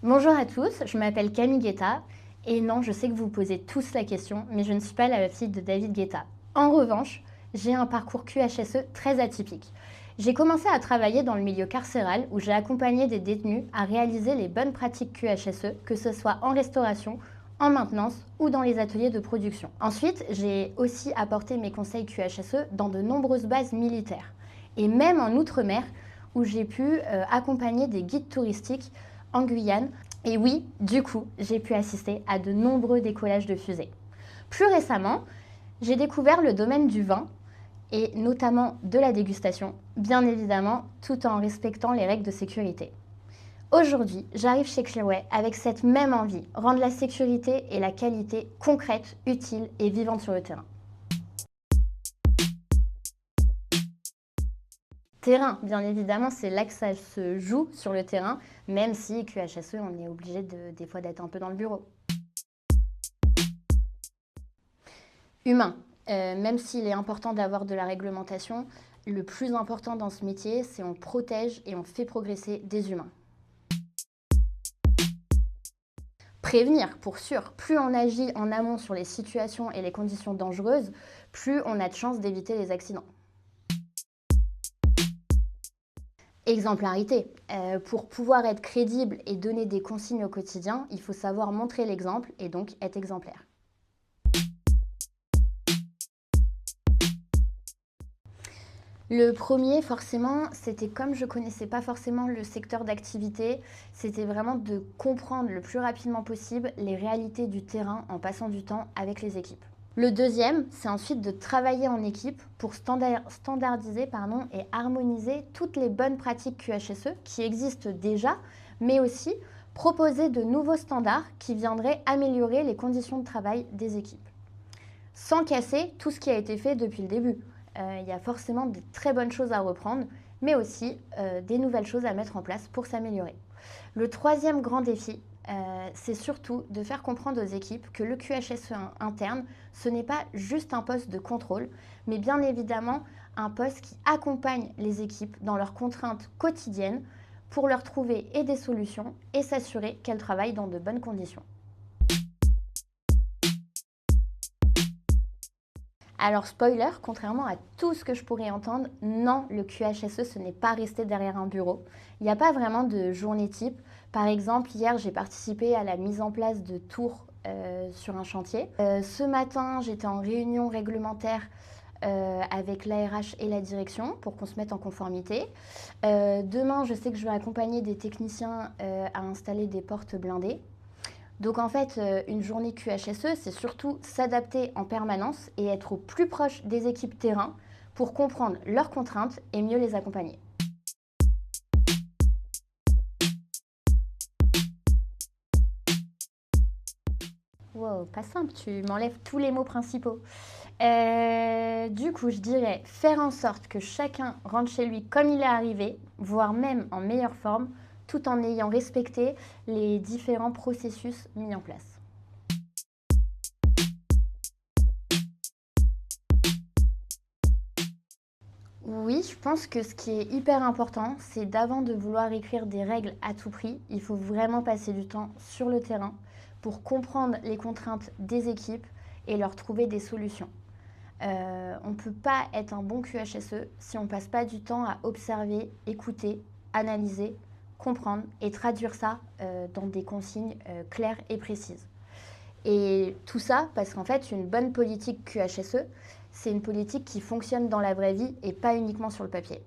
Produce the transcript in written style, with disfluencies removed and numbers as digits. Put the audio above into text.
Bonjour à tous, je m'appelle Camille Guetta et non, je sais que vous vous posez tous la question, mais je ne suis pas la fille de David Guetta. En revanche, j'ai un parcours QHSE très atypique. J'ai commencé à travailler dans le milieu carcéral où j'ai accompagné des détenus à réaliser les bonnes pratiques QHSE, que ce soit en restauration, en maintenance ou dans les ateliers de production. Ensuite, j'ai aussi apporté mes conseils QHSE dans de nombreuses bases militaires et même en Outre-mer où j'ai pu accompagner des guides touristiques en Guyane. Et oui, du coup, j'ai pu assister à de nombreux décollages de fusées. Plus récemment, j'ai découvert le domaine du vin et notamment de la dégustation, bien évidemment, tout en respectant les règles de sécurité. Aujourd'hui, j'arrive chez Clearway avec cette même envie, rendre la sécurité et la qualité concrètes, utiles et vivantes sur le terrain. Terrain, bien évidemment, c'est là que ça se joue sur le terrain, même si QHSE, on est obligé des fois d'être un peu dans le bureau. Humain, même s'il est important d'avoir de la réglementation, le plus important dans ce métier, c'est on protège et on fait progresser des humains. Prévenir, pour sûr. Plus on agit en amont sur les situations et les conditions dangereuses, plus on a de chances d'éviter les accidents. Exemplarité. Pour pouvoir être crédible et donner des consignes au quotidien, il faut savoir montrer l'exemple et donc être exemplaire. Le premier, forcément, c'était comme je ne connaissais pas forcément le secteur d'activité, c'était vraiment de comprendre le plus rapidement possible les réalités du terrain en passant du temps avec les équipes. Le deuxième, c'est ensuite de travailler en équipe pour standardiser et harmoniser toutes les bonnes pratiques QHSE qui existent déjà, mais aussi proposer de nouveaux standards qui viendraient améliorer les conditions de travail des équipes. Sans casser tout ce qui a été fait depuis le début. Il y a forcément de très bonnes choses à reprendre, mais aussi des nouvelles choses à mettre en place pour s'améliorer. Le troisième grand défi, c'est surtout de faire comprendre aux équipes que le QHSE interne, ce n'est pas juste un poste de contrôle, mais bien évidemment un poste qui accompagne les équipes dans leurs contraintes quotidiennes pour leur trouver et des solutions et s'assurer qu'elles travaillent dans de bonnes conditions. Alors spoiler, contrairement à tout ce que je pourrais entendre, non, le QHSE, ce n'est pas resté derrière un bureau. Il n'y a pas vraiment de journée type. Par exemple, hier, j'ai participé à la mise en place de tours sur un chantier. Ce matin, j'étais en réunion réglementaire avec l'ARH et la direction pour qu'on se mette en conformité. Demain, je sais que je vais accompagner des techniciens à installer des portes blindées. Donc en fait, une journée QHSE, c'est surtout s'adapter en permanence et être au plus proche des équipes terrain pour comprendre leurs contraintes et mieux les accompagner. Wow, pas simple, tu m'enlèves tous les mots principaux. Du coup, je dirais faire en sorte que chacun rentre chez lui comme il est arrivé, voire même en meilleure forme, tout en ayant respecté les différents processus mis en place. Oui, je pense que ce qui est hyper important, c'est d'avant de vouloir écrire des règles à tout prix, il faut vraiment passer du temps sur le terrain pour comprendre les contraintes des équipes et leur trouver des solutions. On ne peut pas être un bon QHSE si on ne passe pas du temps à observer, écouter, analyser, comprendre et traduire ça dans des consignes claires et précises. Et tout ça parce qu'en fait, une bonne politique QHSE, c'est une politique qui fonctionne dans la vraie vie et pas uniquement sur le papier.